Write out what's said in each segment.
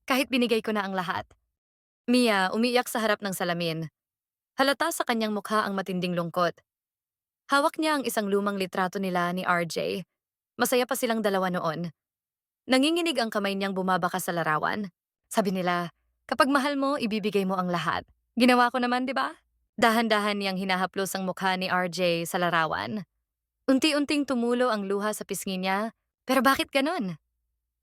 kahit binigay ko na ang lahat. Mia umiiyak sa harap ng salamin. Halata sa kanyang mukha ang matinding lungkot. Hawak niya ang isang lumang litrato nila ni RJ. Masaya pa silang dalawa noon. Nanginginig ang kamay niyang bumabaka sa larawan. Sabi nila, kapag mahal mo, ibibigay mo ang lahat. Ginawa ko naman, di ba? Dahan-dahan niyang hinahaplos ang mukha ni RJ sa larawan. Unti-unting tumulo ang luha sa pisngi niya. Pero bakit ganun?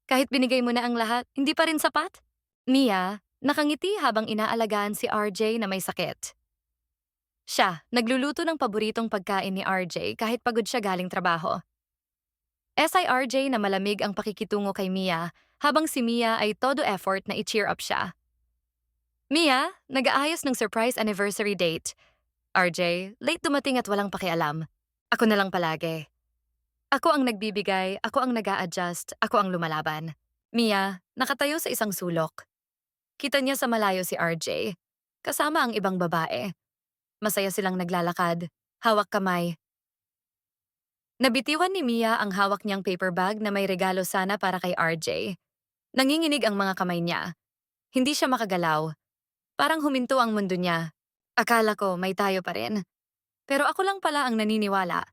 Kahit binigay mo na ang lahat, hindi pa rin sapat? Mia, nakangiti habang inaalagaan si RJ na may sakit. Siya, nagluluto ng paboritong pagkain ni RJ kahit pagod siya galing trabaho. Si RJ na malamig ang pakikitungo kay Mia habang si Mia ay todo effort na i-cheer up siya. Mia, nag-aayos ng surprise anniversary date. RJ, late dumating at walang pakialam. Ako na lang palagi. Ako ang nagbibigay, ako ang nag-a-adjust, ako ang lumalaban. Mia, nakatayo sa isang sulok. Kita niya sa malayo si RJ. Kasama ang ibang babae. Masaya silang naglalakad, hawak kamay. Nabitiwan ni Mia ang hawak niyang paper bag na may regalo sana para kay RJ. Nanginginig ang mga kamay niya. Hindi siya makagalaw. Parang huminto ang mundo niya. Akala ko may tayo pa rin. Pero ako lang pala ang naniniwala.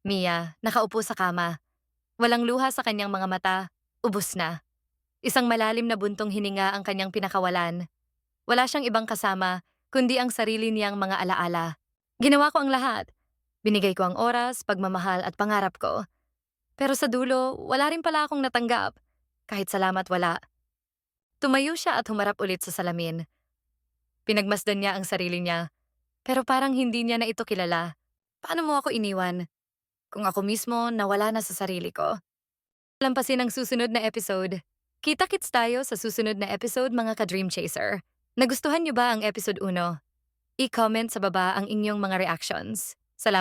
Mia, nakaupo sa kama. Walang luha sa kanyang mga mata. Ubos na. Isang malalim na buntong hininga ang kanyang pinakawalan. Wala siyang ibang kasama, kundi ang sarili niyang mga alaala. Ginawa ko ang lahat. Binigay ko ang oras, pagmamahal at pangarap ko. Pero sa dulo, wala rin pala akong natanggap. Kahit salamat wala. Tumayo siya at humarap ulit sa salamin. Pinagmasdan niya ang sarili niya. Pero parang hindi niya na ito kilala. Paano mo ako iniwan? Kung ako mismo nawala na sa sarili ko. Lampasin ang susunod na episode. Kita-kits tayo sa susunod na episode mga ka-Dream Chaser. Nagustuhan niyo ba ang episode 1? I-comment sa baba ang inyong mga reactions. Salamat.